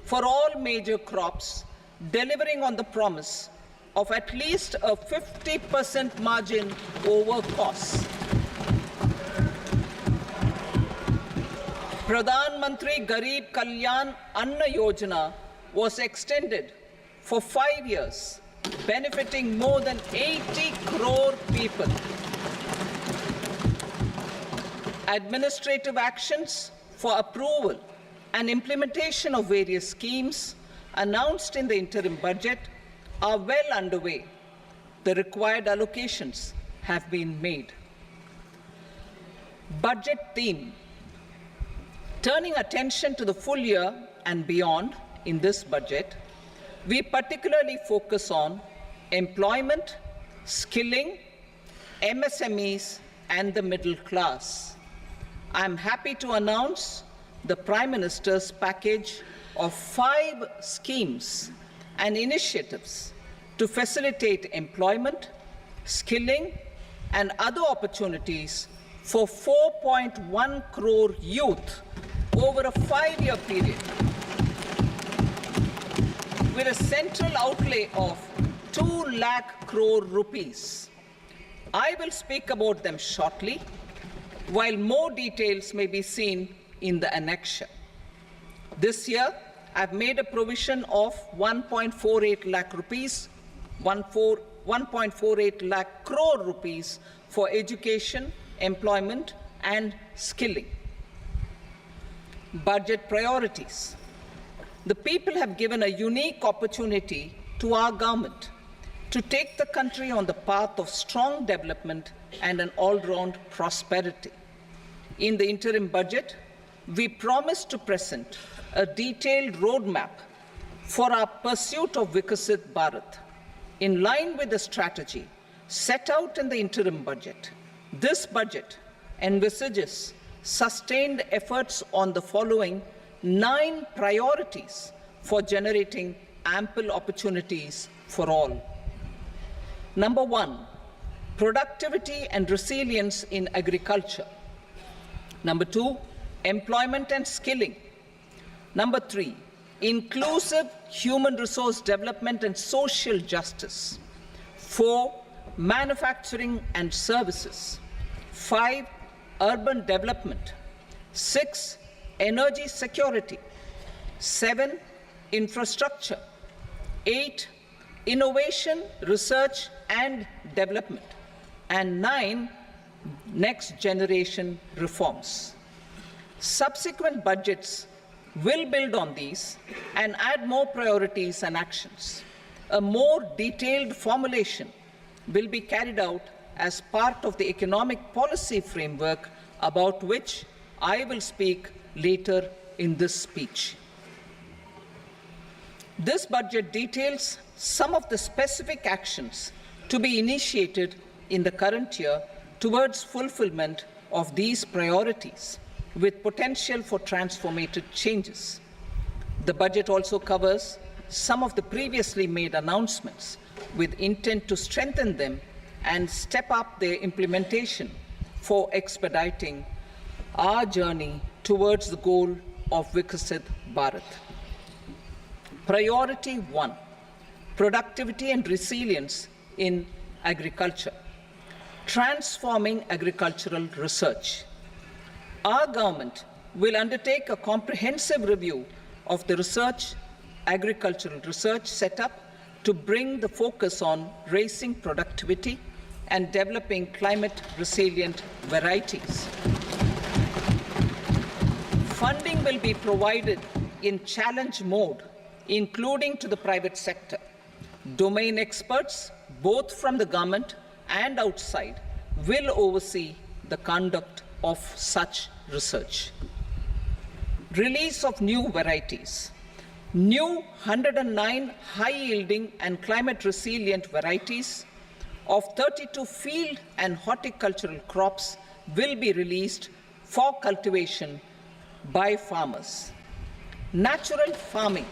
for all major crops, delivering on the promise of at least a 50% margin over costs. Pradhan Mantri Garib Kalyan Anna Yojana was extended for 5 years, benefiting more than 80 crore people. Administrative actions for approval and implementation of various schemes announced in the interim budget are well underway. The required allocations have been made. Budget theme. Turning attention to the full year and beyond in this budget, we particularly focus on employment, skilling, MSMEs, and the middle class. I am happy to announce the Prime Minister's package of 5 schemes and initiatives to facilitate employment, skilling, and other opportunities for 4.1 crore youth over a 5-year period, with a central outlay of 2 lakh crore rupees. I will speak about them shortly, while more details may be seen in the annexure. This year, I've made a provision of 1.48 lakh rupees, 1.48 lakh crore rupees for education, employment, and skilling. Budget priorities. The people have given a unique opportunity to our government to take the country on the path of strong development and an all-round prosperity. In the interim budget, we promise to present a detailed roadmap for our pursuit of Vikasit Bharat. In line with the strategy set out in the interim budget, this budget envisages sustained efforts on the following 9 priorities for generating ample opportunities for all. Number 1, productivity and resilience in agriculture. Number 2, employment and skilling. Number 3, inclusive human resource development and social justice. 4, manufacturing and services. 5, urban development. 6, energy security. 7, infrastructure. 8, innovation, research and development. And 9, next generation reforms. Subsequent budgets will build on these and add more priorities and actions. A more detailed formulation will be carried out as part of the economic policy framework, about which I will speak later in this speech. This budget details some of the specific actions to be initiated in the current year towards fulfillment of these priorities, with potential for transformative changes. The budget also covers some of the previously made announcements, with intent to strengthen them and step up their implementation for expediting our journey towards the goal of Vikasit Bharat. Priority 1, productivity and resilience in agriculture. Transforming agricultural research. Our government will undertake a comprehensive review of the agricultural research setup to bring the focus on raising productivity and developing climate-resilient varieties. Funding will be provided in challenge mode, including to the private sector. Domain experts, both from the government and outside, will oversee the conduct of such research. Release of new varieties. New 109 high-yielding and climate-resilient varieties of 32 field and horticultural crops will be released for cultivation by farmers. Natural farming.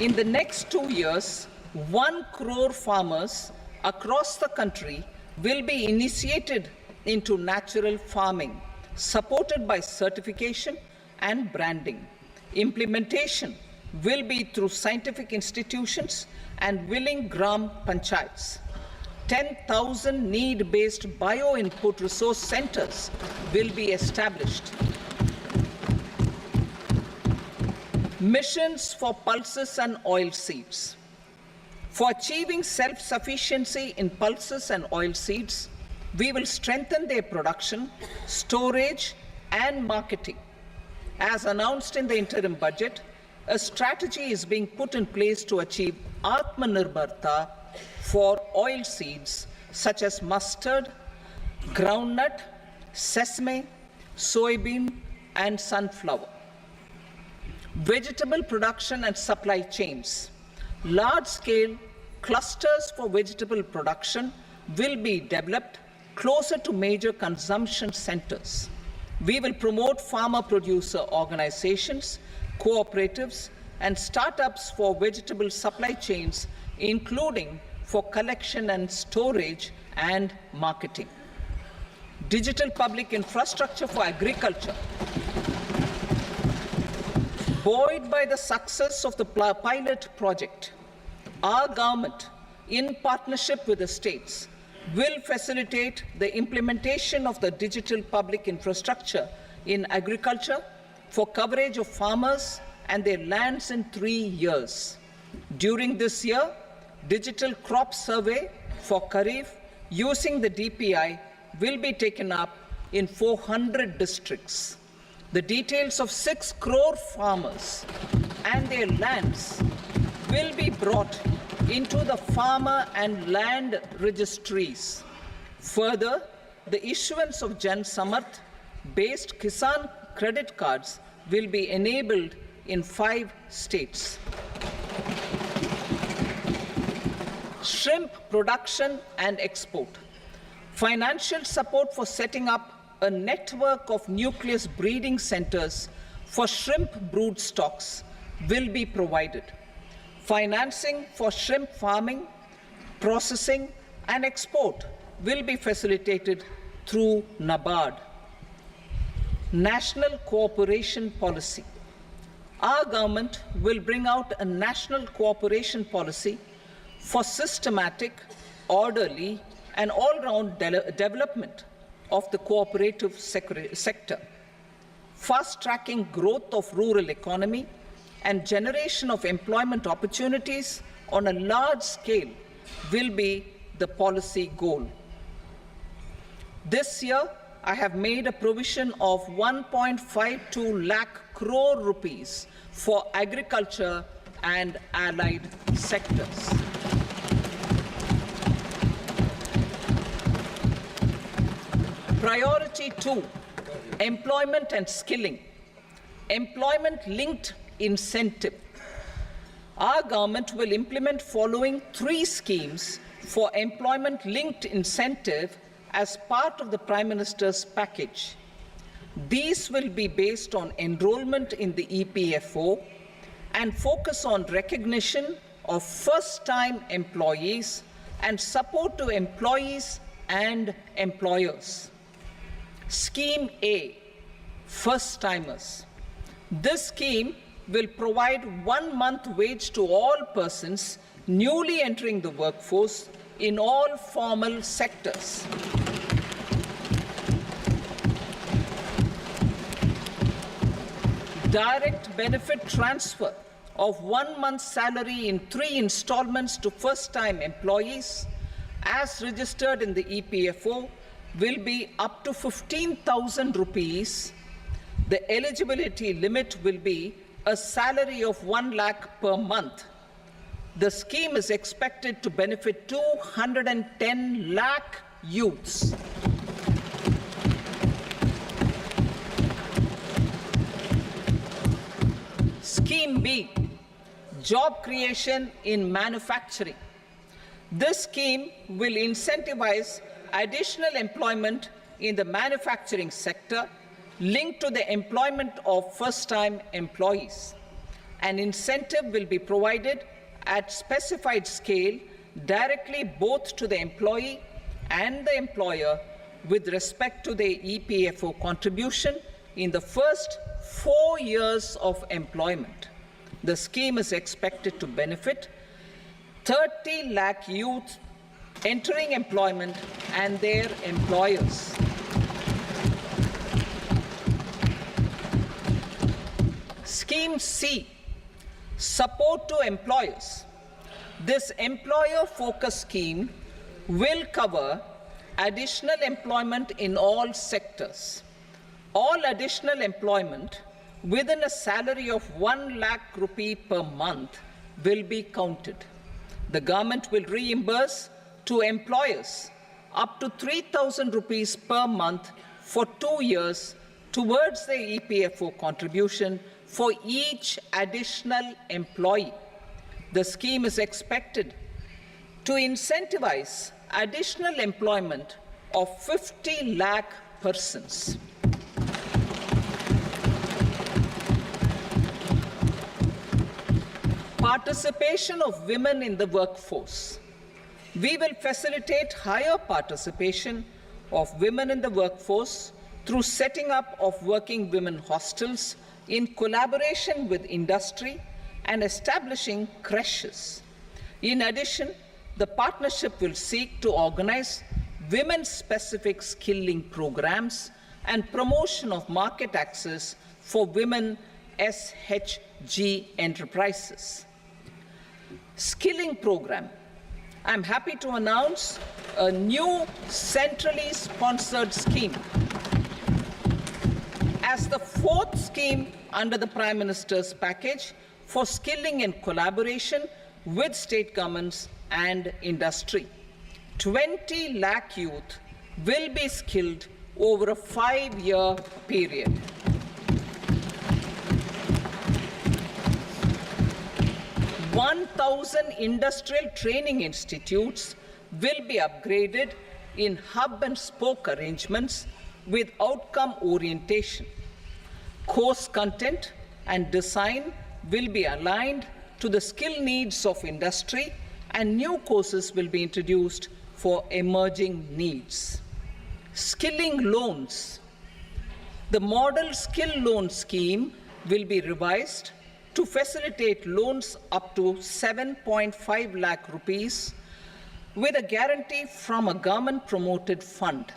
In the next 2 years, 1 crore farmers across the country will be initiated into natural farming, supported by certification and branding. Implementation will be through scientific institutions and willing gram panchayats. 10,000 need-based bio-input resource centers will be established. Missions for pulses and oilseeds. For achieving self-sufficiency in pulses and oilseeds, we will strengthen their production, storage, and marketing. As announced in the interim budget, a strategy is being put in place to achieve Atmanirbharta for oilseeds such as mustard, groundnut, sesame, soybean, and sunflower. Vegetable production and supply chains. Large-scale clusters for vegetable production will be developed closer to major consumption centers. We will promote farmer-producer organizations, cooperatives, and startups for vegetable supply chains, including for collection and storage and marketing. Digital public infrastructure for agriculture. Buoyed by the success of the pilot project, our government, in partnership with the states, will facilitate the implementation of the digital public infrastructure in agriculture for coverage of farmers and their lands in 3 years. During this year, digital crop survey for Kharif using the DPI will be taken up in 400 districts. The details of 6 crore farmers and their lands will be brought into the farmer and land registries. Further, the issuance of Jan Samarth-based Kisan credit cards will be enabled in 5 states. Shrimp production and export. Financial support for setting up a network of nucleus breeding centers for shrimp brood stocks will be provided. Financing for shrimp farming, processing, and export will be facilitated through NABARD. National cooperation policy. Our government will bring out a national cooperation policy for systematic, orderly, and all-round development of the cooperative sector, fast-tracking growth of rural economy and generation of employment opportunities on a large scale will be the policy goal. This year, I have made a provision of 1.52 lakh crore rupees for agriculture and allied sectors. Priority 2, employment and skilling. Employment-linked incentive. Our government will implement following 3 schemes for employment-linked incentive as part of the Prime Minister's package. These will be based on enrollment in the EPFO and focus on recognition of first-time employees and support to employees and employers. Scheme A, first-timers. This scheme will provide 1 month wage to all persons newly entering the workforce in all formal sectors. Direct benefit transfer of 1 month's salary in 3 installments to first-time employees as registered in the EPFO will be up to 15,000 rupees. The eligibility limit will be a salary of 1 lakh per month. The scheme is expected to benefit 210 lakh youths. Scheme B, job creation in manufacturing. This scheme will incentivize additional employment in the manufacturing sector linked to the employment of first-time employees. An incentive will be provided at specified scale directly both to the employee and the employer with respect to their EPFO contribution in the first 4 years of employment. The scheme is expected to benefit 30 lakh youth entering employment and their employers. Scheme C, support to employers. This employer-focused scheme will cover additional employment in all sectors. All additional employment within a salary of 1 lakh rupee per month will be counted. The government will reimburse to employers up to 3,000 rupees per month for 2 years towards the EPFO contribution for each additional employee. The scheme is expected to incentivize additional employment of 50 lakh persons. Participation of women in the workforce. We will facilitate higher participation of women in the workforce through setting up of working women hostels in collaboration with industry and establishing creches. In addition, the partnership will seek to organize women-specific skilling programs and promotion of market access for women SHG enterprises. Skilling program. I'm happy to announce a new centrally sponsored scheme as the fourth scheme under the Prime Minister's package for skilling in collaboration with state governments and industry. 20 lakh youth will be skilled over a 5-year period. "1,000 industrial training institutes will be upgraded in hub and spoke arrangements with outcome orientation. Course content and design will be aligned to the skill needs of industry, and new courses will be introduced for emerging needs." Skilling loans. The model skill loan scheme will be revised to facilitate loans up to 7.5 lakh rupees with a guarantee from a government-promoted fund.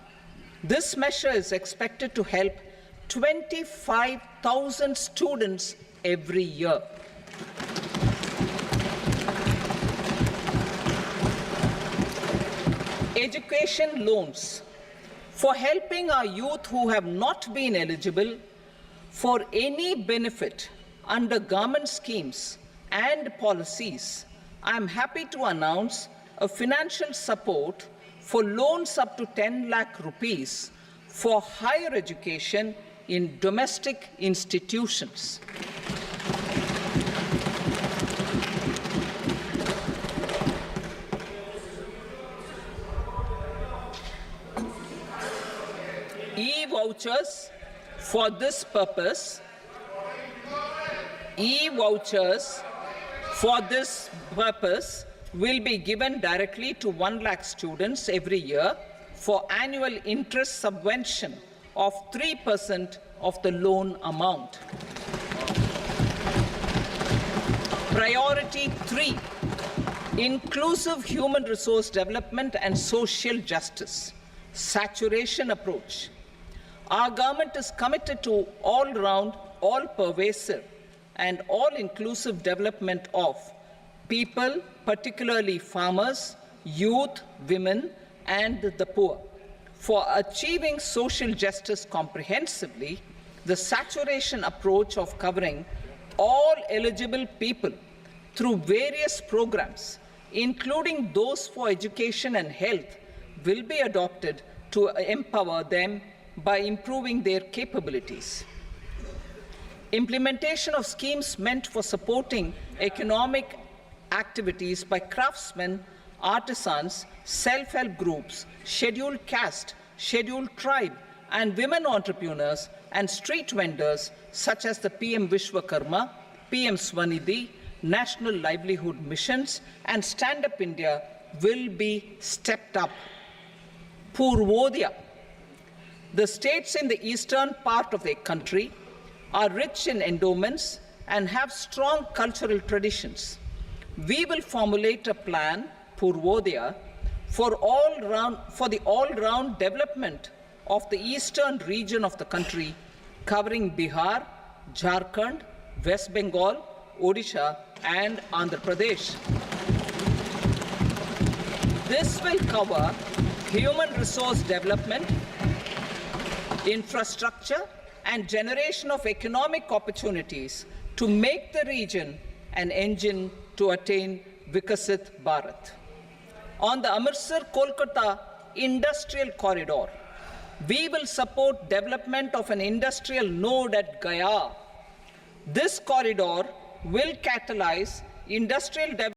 This measure is expected to help 25,000 students every year. Education loans. For helping our youth who have not been eligible for any benefit under government schemes and policies, I am happy to announce a financial support for loans up to 10 lakh rupees for higher education in domestic institutions. E-vouchers for this purpose. E-vouchers for this purpose will be given directly to 1 lakh students every year for annual interest subvention of 3% of the loan amount. Priority 3, inclusive human resource development and social justice, saturation approach. Our government is committed to all-round, all-pervasive and all-inclusive development of people, particularly farmers, youth, women, and the poor. For achieving social justice comprehensively, the saturation approach of covering all eligible people through various programs, including those for education and health, will be adopted to empower them by improving their capabilities. Implementation of schemes meant for supporting economic activities by craftsmen, artisans, self-help groups, scheduled caste, scheduled tribe, and women entrepreneurs and street vendors such as the PM Vishwakarma, PM Swanidhi, National Livelihood Missions, and Stand Up India will be stepped up. Purvodaya. The states in the eastern part of the country are rich in endowments and have strong cultural traditions. We will formulate a plan, Purvodaya, for the all-round development of the eastern region of the country, covering Bihar, Jharkhand, West Bengal, Odisha, and Andhra Pradesh. This will cover human resource development, infrastructure, and generation of economic opportunities to make the region an engine to attain Vikasit Bharat. On the Amritsar-Kolkata Industrial Corridor, we will support development of an industrial node at Gaya. This corridor will catalyze industrial development